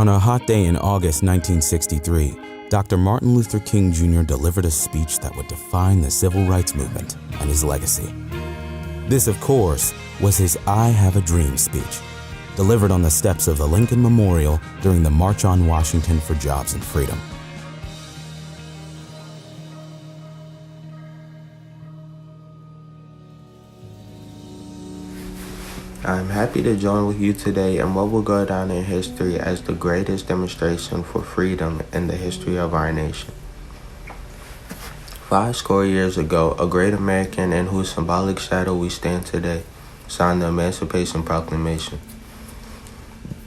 On a hot day in August 1963, Dr. Martin Luther King Jr. delivered a speech that would define the civil rights movement and his legacy. This, of course, was his I Have a Dream speech, delivered on the steps of the Lincoln Memorial during the March on Washington for Jobs and Freedom. I'm happy to join with you today in what will go down in history as the greatest demonstration for freedom in the history of our nation. 50 years ago, a great American in whose symbolic shadow we stand today signed the Emancipation Proclamation.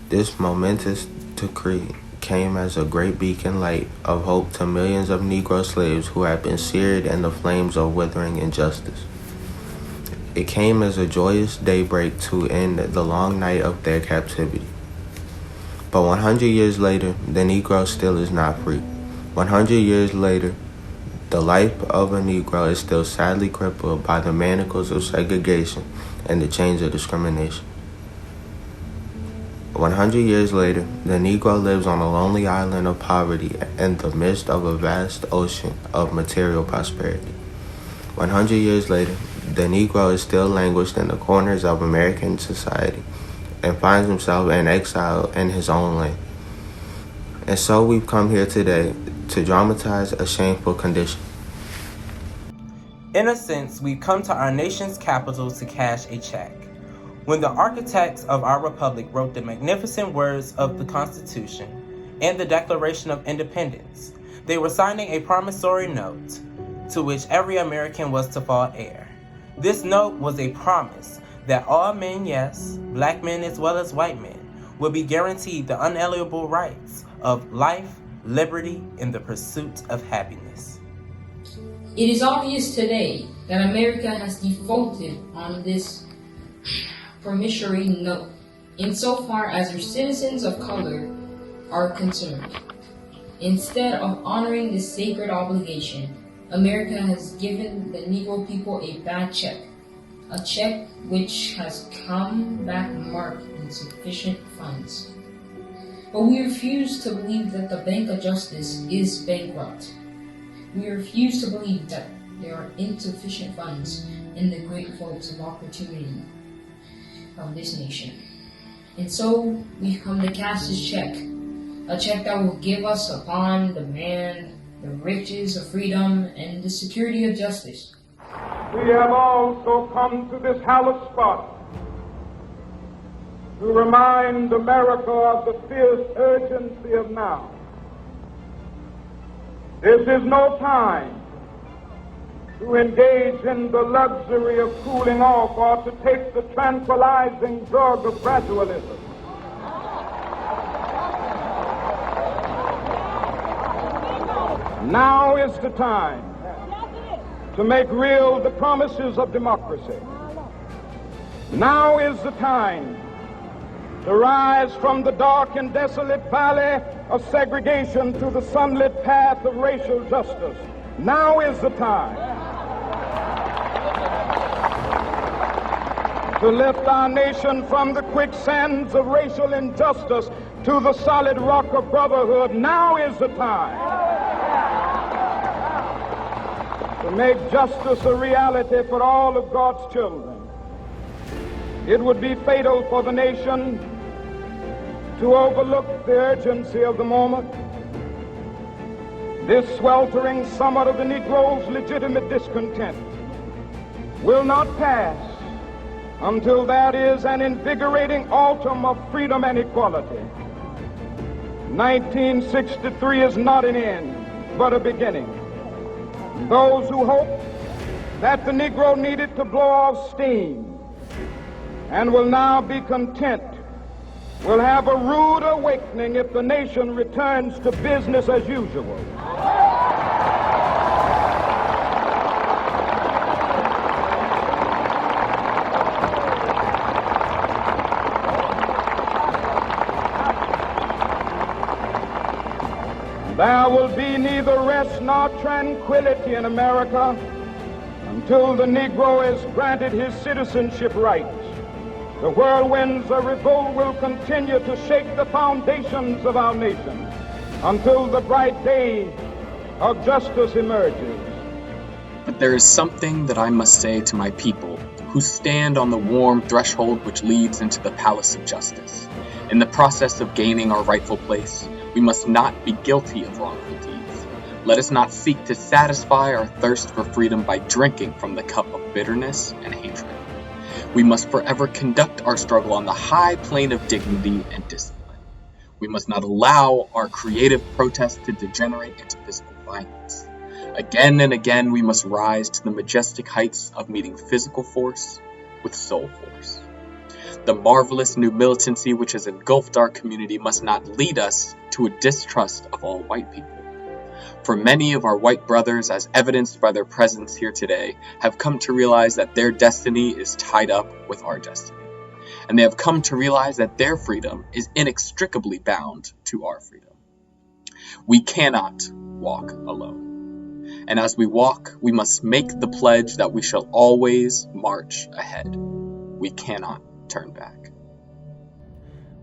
This momentous decree came as a great beacon light of hope to millions of Negro slaves who had been seared in the flames of withering injustice. It came as a joyous daybreak to end the long night of their captivity. But 100 years later, the Negro still is not free. 100 years later, the life of a Negro is still sadly crippled by the manacles of segregation and the chains of discrimination. 100 years later, the Negro lives on a lonely island of poverty in the midst of a vast ocean of material prosperity. 100 years later, the Negro is still languished in the corners of American society and finds himself in exile in his own land. And so we've come here today to dramatize a shameful condition. In a sense, we've come to our nation's capital to cash a check. When the architects of our republic wrote the magnificent words of the Constitution and the Declaration of Independence, they were signing a promissory note to which every American was to fall heir. This note was a promise that all men, yes, black men as well as white men, will be guaranteed the unalienable rights of life, liberty, and the pursuit of happiness. It is obvious today that America has defaulted on this promissory note insofar as her citizens of color are concerned. Instead of honoring this sacred obligation, America has given the Negro people a bad check, a check which has come back marked insufficient funds. But we refuse to believe that the Bank of Justice is bankrupt. We refuse to believe that there are insufficient funds in the great vaults of opportunity of this nation. And so we've come to cash this check, a check that will give us upon demand the riches of freedom and the security of justice. We have also come to this hallowed spot to remind America of the fierce urgency of now. This is no time to engage in the luxury of cooling off or to take the tranquilizing drug of gradualism. Now is the time to make real the promises of democracy. Now is the time to rise from the dark and desolate valley of segregation to the sunlit path of racial justice. Now is the time to lift our nation from the quicksands of racial injustice to the solid rock of brotherhood. Now is the time to make justice a reality for all of God's children. It would be fatal for the nation to overlook the urgency of the moment. This sweltering summit of the Negro's legitimate discontent will not pass until there is an invigorating autumn of freedom and equality. 1963 is not an end, but a beginning. Those who hope that the Negro needed to blow off steam and will now be content will have a rude awakening if the nation returns to business as usual. There will be neither rest nor tranquility in America until the Negro is granted his citizenship rights. The whirlwinds of revolt will continue to shake the foundations of our nation until the bright day of justice emerges. But there is something that I must say to my people who stand on the warm threshold which leads into the palace of justice. In the process of gaining our rightful place, we must not be guilty of wrongful deeds. Let us not seek to satisfy our thirst for freedom by drinking from the cup of bitterness and hatred. We must forever conduct our struggle on the high plane of dignity and discipline. We must not allow our creative protest to degenerate into physical violence. Again and again, we must rise to the majestic heights of meeting physical force with soul force. The marvelous new militancy which has engulfed our community must not lead us to a distrust of all white people. For many of our white brothers, as evidenced by their presence here today, have come to realize that their destiny is tied up with our destiny. And they have come to realize that their freedom is inextricably bound to our freedom. We cannot walk alone. And as we walk, we must make the pledge that we shall always march ahead. We cannot turn back.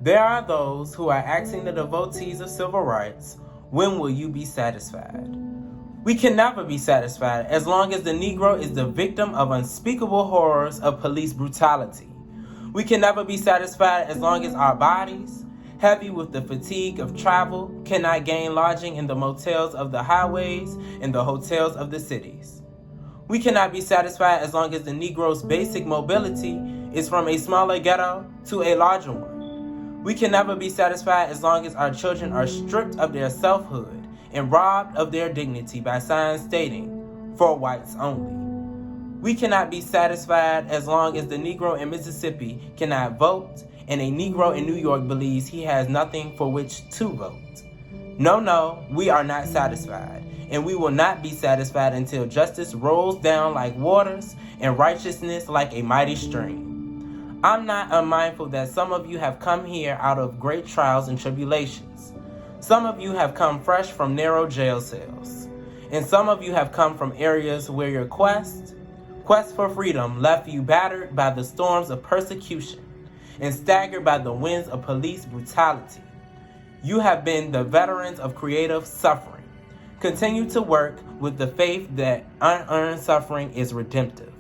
There are those who are asking the devotees of civil rights, when will you be satisfied? We can never be satisfied as long as the Negro is the victim of unspeakable horrors of police brutality. We can never be satisfied as long as our bodies, heavy with the fatigue of travel, cannot gain lodging in the motels of the highways and the hotels of the cities. We cannot be satisfied as long as the Negro's basic mobility is from a smaller ghetto to a larger one. We can never be satisfied as long as our children are stripped of their selfhood and robbed of their dignity by signs stating, "For whites only." We cannot be satisfied as long as the Negro in Mississippi cannot vote and a Negro in New York believes he has nothing for which to vote. No, we are not satisfied, and we will not be satisfied until justice rolls down like waters and righteousness like a mighty stream. I'm not unmindful that some of you have come here out of great trials and tribulations. Some of you have come fresh from narrow jail cells, and some of you have come from areas where your quest for freedom left you battered by the storms of persecution and staggered by the winds of police brutality. You have been the veterans of creative suffering. Continue to work with the faith that unearned suffering is redemptive.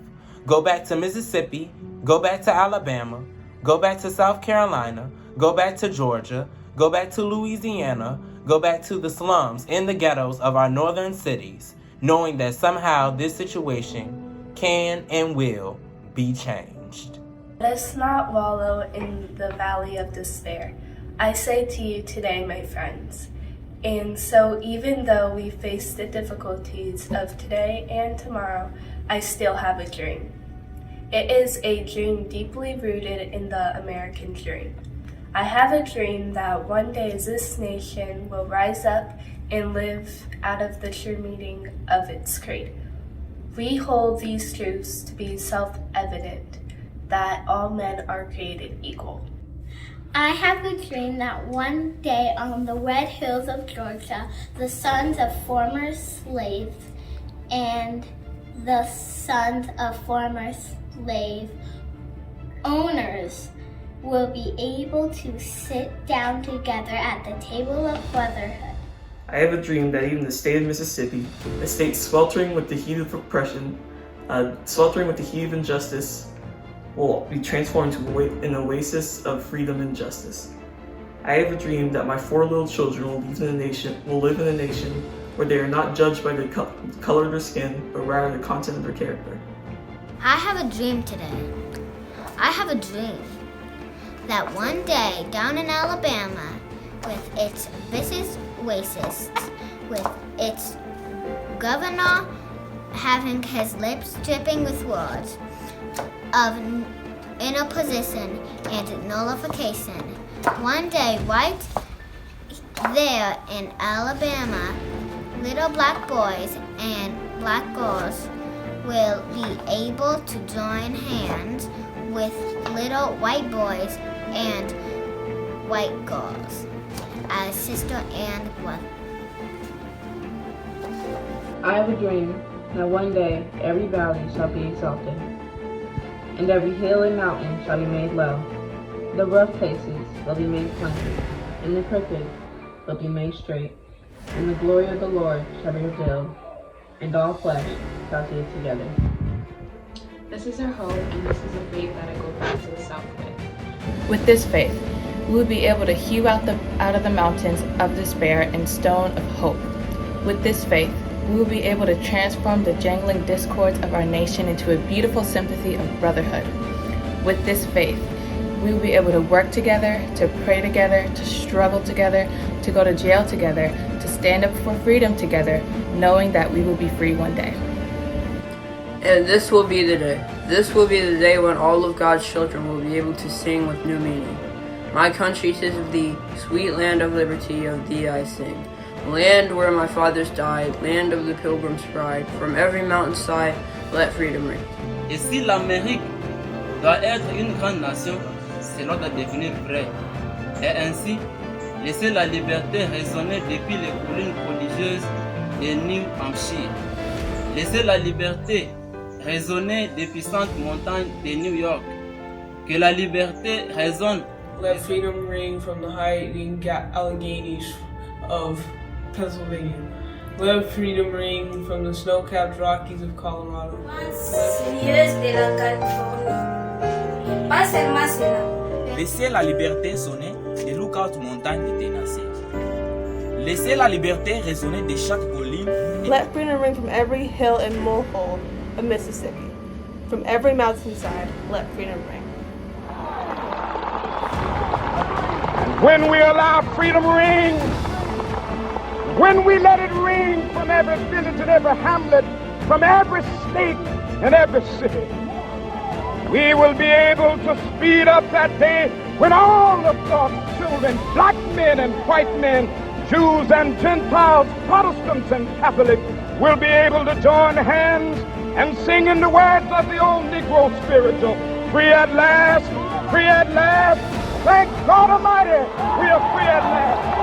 Go back to Mississippi, go back to Alabama, go back to South Carolina, go back to Georgia, go back to Louisiana, go back to the slums and the ghettos of our northern cities, knowing that somehow this situation can and will be changed. Let us not wallow in the valley of despair. I say to you today, my friends. And so even though we face the difficulties of today and tomorrow, I still have a dream. It is a dream deeply rooted in the American dream. I have a dream that one day this nation will rise up and live out of the true meaning of its creed. We hold these truths to be self-evident, that all men are created equal. I have a dream that one day on the red hills of Georgia, the sons of former slaves and the sons of former slave owners will be able to sit down together at the table of brotherhood. I have a dream that even the state of Mississippi, a state sweltering with the heat of oppression, sweltering with the heat of injustice, will be transformed into an oasis of freedom and justice. I have a dream that my 4 little children will live in a nation where they are not judged by the color of their skin, but rather the content of their character. I have a dream today. I have a dream that one day down in Alabama, with its vicious racists, with its governor having his lips dripping with words of interposition and nullification, one day right there in Alabama, little black boys and black girls will be able to join hands with little white boys and white girls as sister and brother. I have a dream that one day every valley shall be exalted. and every hill and mountain shall be made low. The rough places will be made plain, and the crooked will be made straight. And the glory of the Lord shall be revealed, and all flesh shall see it together. This is our hope, and this is the faith that I go back to the south with. With this faith, we will be able to hew out of the mountains of despair and stone of hope. With this faith, we will be able to transform the jangling discords of our nation into a beautiful sympathy of brotherhood. With this faith, we will be able to work together, to pray together, to struggle together, to go to jail together, to stand up for freedom together, knowing that we will be free one day. And this will be the day. This will be the day when all of God's children will be able to sing with new meaning. My country, 'tis of thee, sweet land of liberty, of thee I sing. Land where my fathers died, land of the pilgrim's pride. From every mountainside, let freedom ring. Et si l'Amérique doit être une grande nation, c'est l'heure de devenir vrai. Et ainsi, laisser la liberté résonner depuis les collines prodigieuses de New Hampshire. Laisser la liberté résonner des puissantes montagnes de New York. Que la liberté résonne. Let freedom ring from the hiding Alleghenies of Pennsylvania. Let freedom ring from the snow-capped Rockies of Colorado. Laissez la liberté sonner des Lookout montagnes de Tennessee. Laissez la liberté résonner de chaque colline. Let freedom ring from every hill and molehill of Mississippi. From every mountainside, let freedom ring. When we allow freedom ring, when we let it ring from every village and every hamlet, from every state and every city, we will be able to speed up that day when all of God's children, black men and white men, Jews and Gentiles, Protestants and Catholics, will be able to join hands and sing in the words of the old Negro spiritual, free at last, free at last. Thank God Almighty, we are free at last.